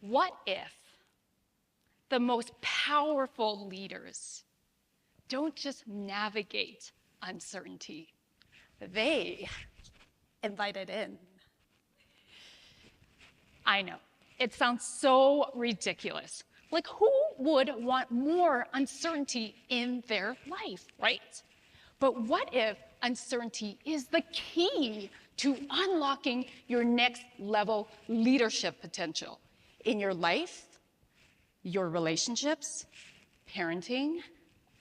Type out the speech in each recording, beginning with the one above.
What if the most powerful leaders don't just navigate uncertainty, they invite it in? I know, it sounds so ridiculous. Like, who would want more uncertainty in their life, right? But what if uncertainty is the key to unlocking your next level leadership potential in your life, your relationships, parenting,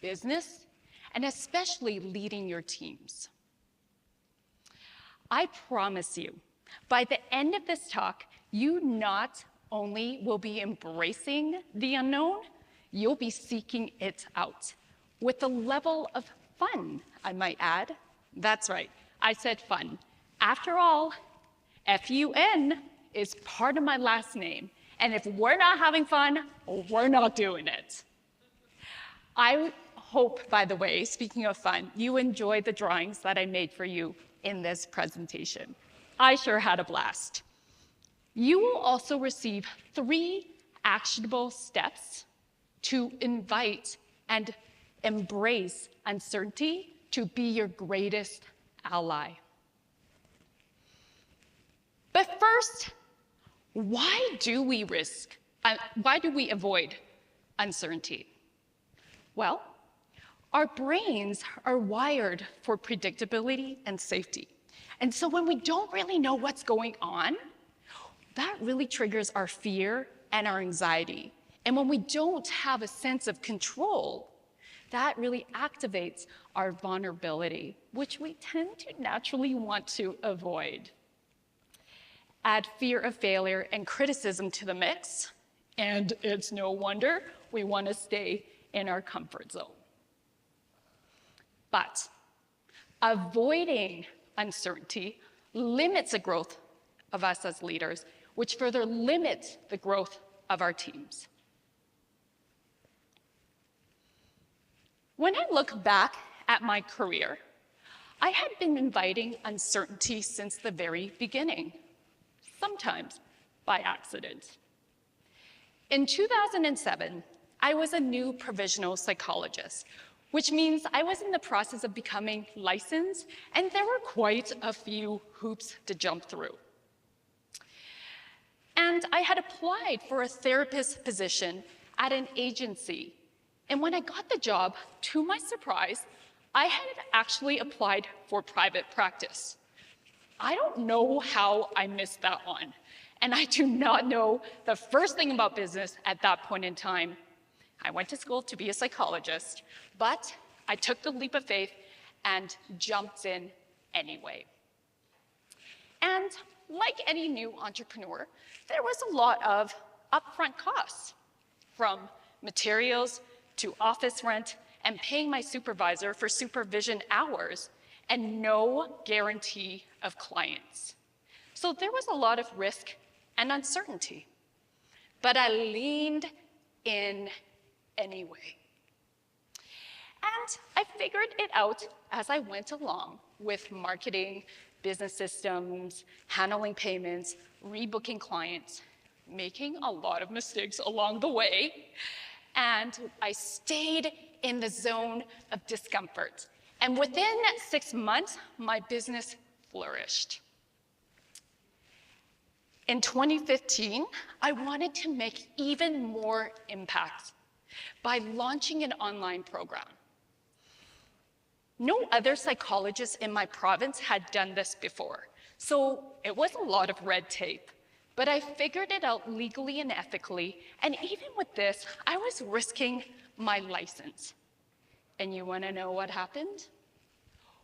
business, and especially leading your teams? I promise you, by the end of this talk, you not only will be embracing the unknown, you'll be seeking it out with a level of fun, I might add. That's right, I said fun. After all, F-U-N is part of my last name, and if we're not having fun, we're not doing it. I hope, by the way, speaking of fun, you enjoyed the drawings that I made for you in this presentation. I sure had a blast. You will also receive 3 actionable steps to invite and embrace uncertainty to be your greatest ally. But first, why do we avoid uncertainty? Well, our brains are wired for predictability and safety. And so when we don't really know what's going on, that really triggers our fear and our anxiety. And when we don't have a sense of control, that really activates our vulnerability, which we tend to naturally want to avoid. Add fear of failure and criticism to the mix, and it's no wonder we want to stay in our comfort zone. But avoiding uncertainty limits the growth of us as leaders, which further limits the growth of our teams. When I look back at my career, I had been inviting uncertainty since the very beginning, sometimes by accident. In 2007, I was a new provisional psychologist, which means I was in the process of becoming licensed, and there were quite a few hoops to jump through. And I had applied for a therapist position at an agency. And when I got the job, to my surprise, I had actually applied for private practice. I don't know how I missed that one. And I do not know the first thing about business at that point in time. I went to school to be a psychologist, but I took the leap of faith and jumped in anyway. And like any new entrepreneur, there was a lot of upfront costs, from materials to office rent and paying my supervisor for supervision hours, and no guarantee of clients. So there was a lot of risk and uncertainty, but I leaned in anyway. And I figured it out as I went along with marketing, business systems, handling payments, rebooking clients, making a lot of mistakes along the way. And I stayed in the zone of discomfort. And within 6 months, my business flourished. In 2015, I wanted to make even more impact by launching an online program. No other psychologist in my province had done this before, so it was a lot of red tape. But I figured it out legally and ethically, and even with this, I was risking my license. And you want to know what happened?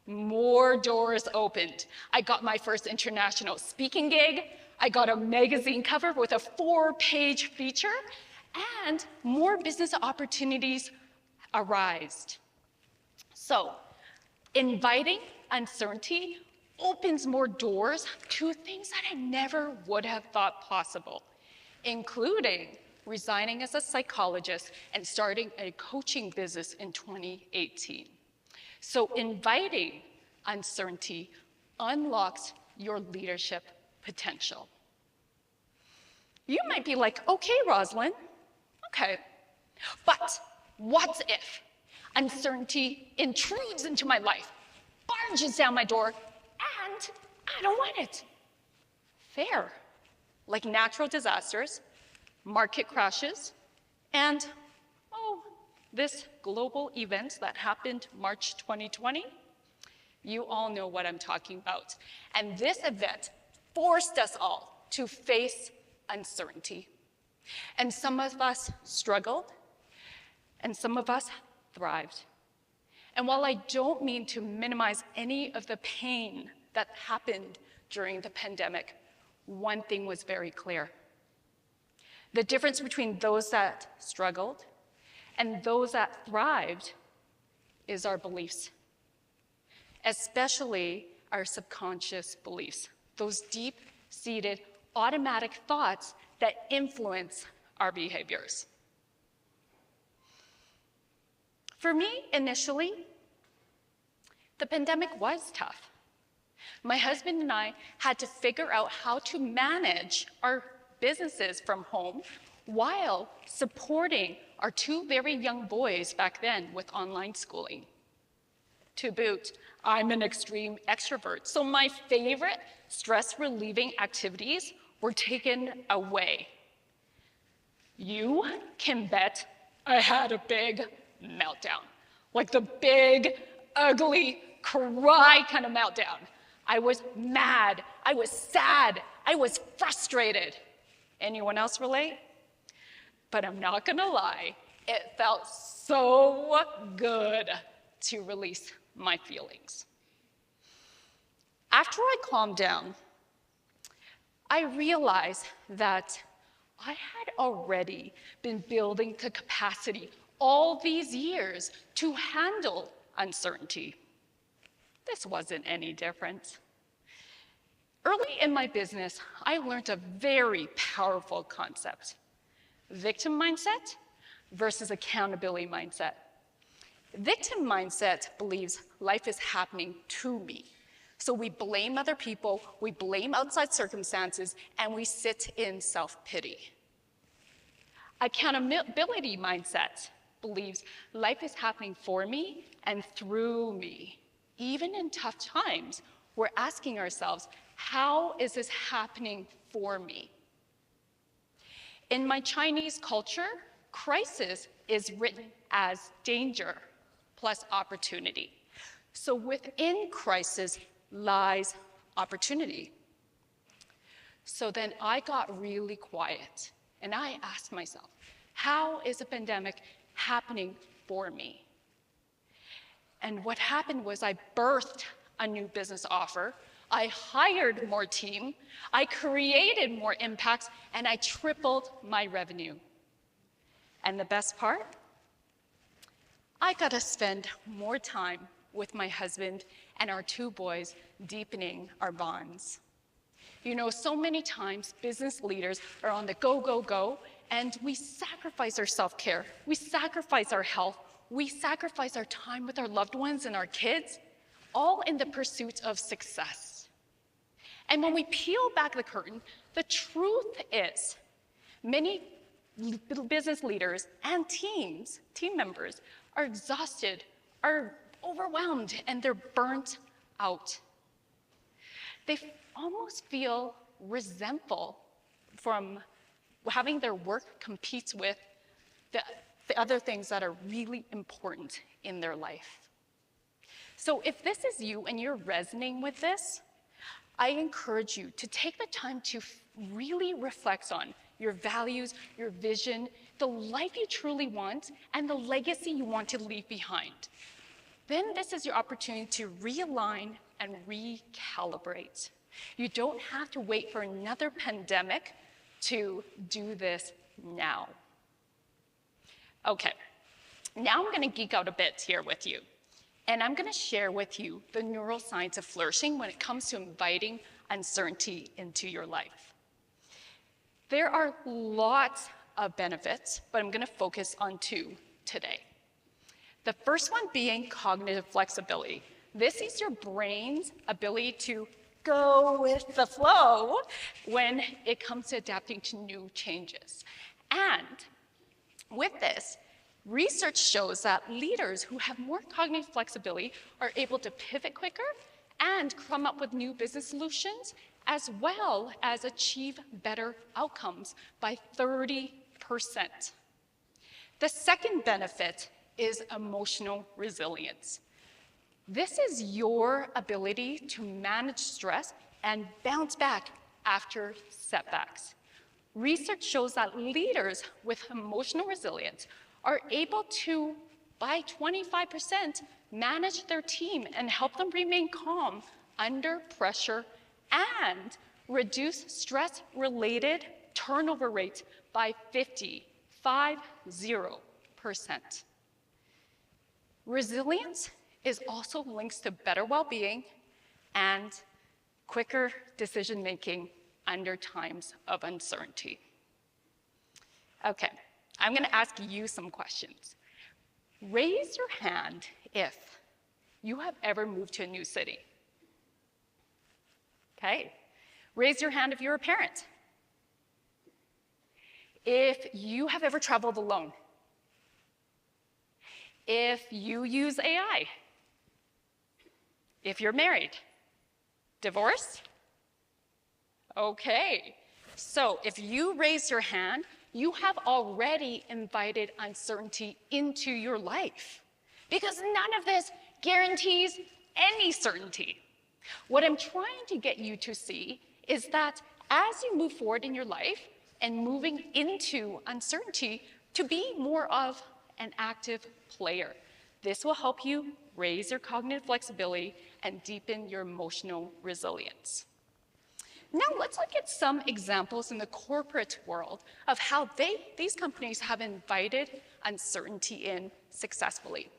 More doors opened. I got my first international speaking gig, I got a magazine cover with a 4-page feature, and more business opportunities arose. So, inviting uncertainty opens more doors to things that I never would have thought possible, including resigning as a psychologist and starting a coaching business in 2018. So inviting uncertainty unlocks your leadership potential. You might be like, okay, Rosalyn, okay, but what if uncertainty intrudes into my life, barges down my door, and I don't want it? Fair. Like natural disasters, market crashes, and, this global event that happened March 2020. You all know what I'm talking about. And this event forced us all to face uncertainty. And some of us struggled, and some of us thrived. And while I don't mean to minimize any of the pain that happened during the pandemic, one thing was very clear. The difference between those that struggled and those that thrived is our beliefs, especially our subconscious beliefs, those deep-seated automatic thoughts that influence our behaviors. For me, initially, the pandemic was tough. My husband and I had to figure out how to manage our businesses from home while supporting our two very young boys back then with online schooling. To boot, I'm an extreme extrovert, so my favorite stress-relieving activities were taken away. You can bet I had a big meltdown, like the big, ugly, cry kind of meltdown. I was mad, I was sad, I was frustrated. Anyone else relate? But I'm not gonna lie, it felt so good to release my feelings. After I calmed down, I realized that I had already been building the capacity all these years to handle uncertainty. This wasn't any different. Early in my business, I learned a very powerful concept: victim mindset versus accountability mindset. Victim mindset believes life is happening to me. So we blame other people, we blame outside circumstances, and we sit in self-pity. Accountability mindset believes life is happening for me and through me. Even in tough times, we're asking ourselves, how is this happening for me? In my Chinese culture, crisis is written as danger plus opportunity. So within crisis lies opportunity. So then I got really quiet and I asked myself, how is a pandemic happening for me? And what happened was I birthed a new business offer, I hired more team, I created more impacts, and I tripled my revenue. And the best part? I got to spend more time with my husband and our two boys, deepening our bonds. You know, so many times business leaders are on the go, go, go, and we sacrifice our self-care, we sacrifice our health, we sacrifice our time with our loved ones and our kids, all in the pursuit of success. And when we peel back the curtain, the truth is many business leaders and team members are exhausted, are overwhelmed, and they're burnt out. They almost feel resentful from having their work compete with the other things that are really important in their life. So if this is you and you're resonating with this, I encourage you to take the time to really reflect on your values, your vision, the life you truly want, and the legacy you want to leave behind. Then this is your opportunity to realign and recalibrate. You don't have to wait for another pandemic to do this now. Okay, now I'm gonna geek out a bit here with you. And I'm gonna share with you the neuroscience of flourishing when it comes to inviting uncertainty into your life. There are lots of benefits, but I'm gonna focus on two today. The first one being cognitive flexibility. This is your brain's ability to go with the flow when it comes to adapting to new changes. And with this, research shows that leaders who have more cognitive flexibility are able to pivot quicker and come up with new business solutions, as well as achieve better outcomes by 30%. The second benefit is emotional resilience. This is your ability to manage stress and bounce back after setbacks. Research shows that leaders with emotional resilience are able to, by 25%, manage their team and help them remain calm under pressure and reduce stress-related turnover rates by 50%. Resilience is also linked to better well-being and quicker decision-making under times of uncertainty. Okay, I'm going to ask you some questions. Raise your hand if you have ever moved to a new city. Okay, raise your hand if you're a parent. If you have ever traveled alone. If you use AI. If you're married. Divorced? Okay, so if you raise your hand, you have already invited uncertainty into your life, because none of this guarantees any certainty. What I'm trying to get you to see is that as you move forward in your life and moving into uncertainty, to be more of an active player. This will help you raise your cognitive flexibility and deepen your emotional resilience. Now let's look at some examples in the corporate world of how these companies have invited uncertainty in successfully.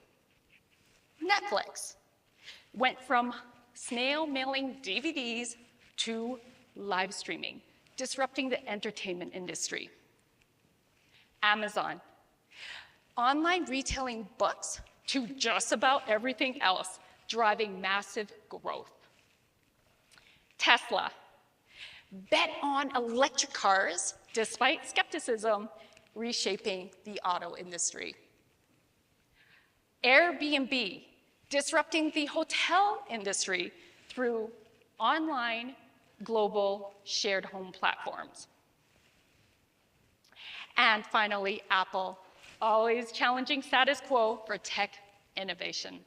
Netflix went from snail mailing DVDs to live streaming, disrupting the entertainment industry. Amazon, online retailing books to just about everything else, driving massive growth. Tesla, bet on electric cars despite skepticism, reshaping the auto industry. Airbnb, disrupting the hotel industry through online global shared home platforms. And finally, Apple, always challenging status quo for tech innovation.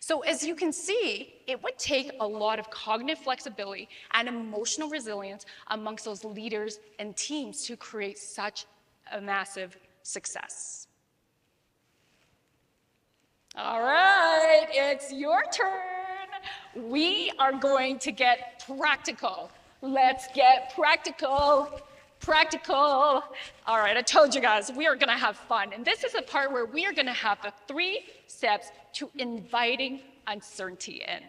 So as you can see, it would take a lot of cognitive flexibility and emotional resilience amongst those leaders and teams to create such a massive success. All right, it's your turn. We are going to get practical. Let's get practical. Practical. All right, I told you guys, we are gonna have fun. And this is the part where we are gonna have the 3 steps to inviting uncertainty in.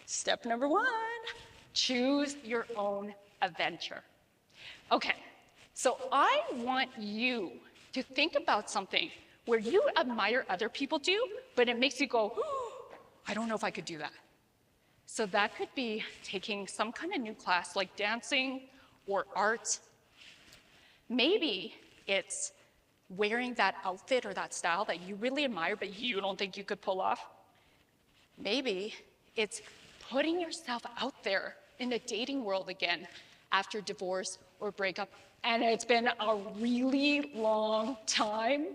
Step number 1, choose your own adventure. Okay, so I want you to think about something where you admire other people do, but it makes you go, oh, I don't know if I could do that. So that could be taking some kind of new class like dancing or art. Maybe it's wearing that outfit or that style that you really admire, but you don't think you could pull off. Maybe it's putting yourself out there in the dating world again after divorce or breakup, and it's been a really long time.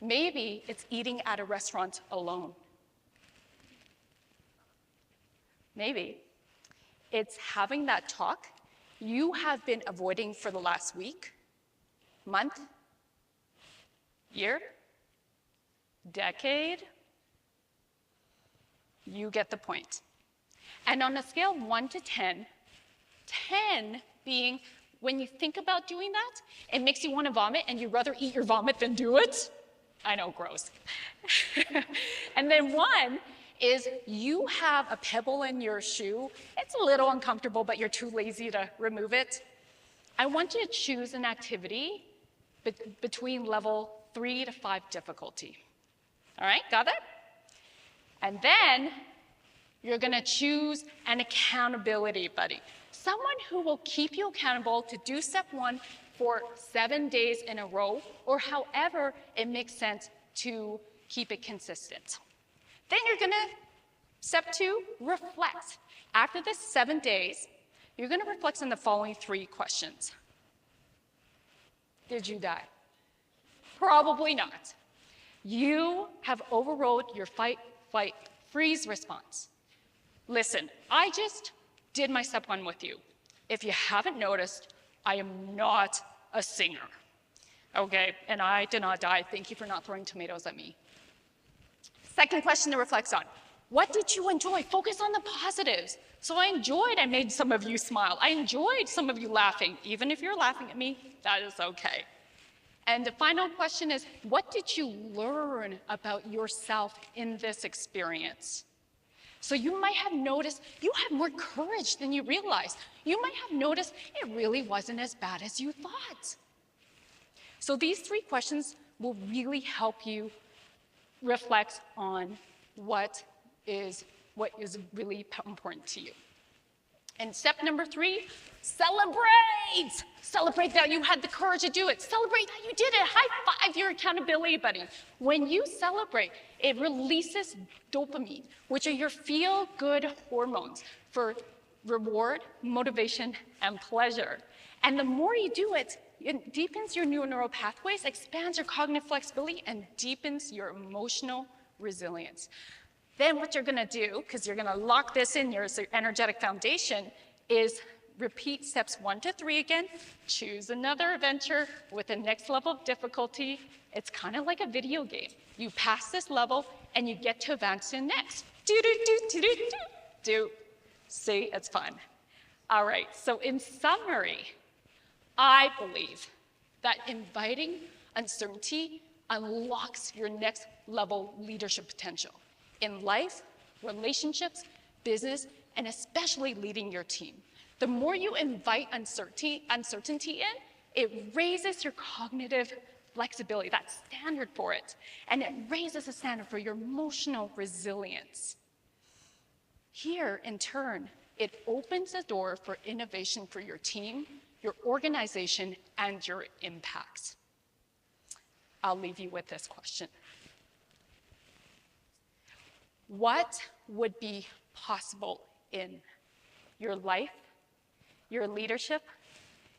Maybe it's eating at a restaurant alone. Maybe it's having that talk you have been avoiding for the last week, month, year, decade. You get the point. And on a scale of 1 to 10, 10 being when you think about doing that, it makes you want to vomit and you'd rather eat your vomit than do it. I know, gross. And then 1 is you have a pebble in your shoe. It's a little uncomfortable, but you're too lazy to remove it. I want you to choose an activity between level 3 to 5 difficulty. All right, got that? And then You're gonna choose an accountability buddy, someone who will keep you accountable to do step 1 for 7 days in a row, or however it makes sense to keep it consistent. Then you're gonna, step 2, reflect. After this 7 days, you're gonna reflect on the following 3 questions. Did you die? Probably not. You have overrode your fight, flight, freeze response. Listen, I just did my step 1 with you. If you haven't noticed, I am not a singer. Okay, and I did not die. Thank you for not throwing tomatoes at me. Second question to reflect on. What did you enjoy? Focus on the positives. So I made some of you smile. I enjoyed some of you laughing. Even if you're laughing at me, that is okay. And the final question is, what did you learn about yourself in this experience? So you might have noticed you had more courage than you realized. You might have noticed it really wasn't as bad as you thought. So these 3 questions will really help you reflect on what is really important to you. And step number 3, celebrate! Celebrate that you had the courage to do it. Celebrate that you did it. High five your accountability buddy. When you celebrate, it releases dopamine, which are your feel-good hormones for reward, motivation, and pleasure. And the more you do it, it deepens your neural pathways, expands your cognitive flexibility, and deepens your emotional resilience. Then what you're gonna do, because you're gonna lock this in your energetic foundation, is repeat steps 1 to 3 again, choose another adventure with the next level of difficulty. It's kind of like a video game. You pass this level and you get to advance to the next. Do. See, it's fun. All right, so in summary, I believe that inviting uncertainty unlocks your next level leadership potential in life, relationships, business, and especially leading your team. The more you invite uncertainty in, it raises your cognitive flexibility, that standard for it, and it raises the standard for your emotional resilience. Here, in turn, it opens the door for innovation for your team, your organization, and your impacts. I'll leave you with this question. What would be possible in your life, your leadership,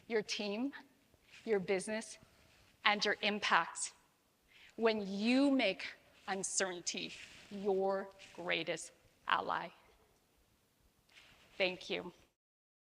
your team, your business, and your impact when you make uncertainty your greatest ally? Thank you.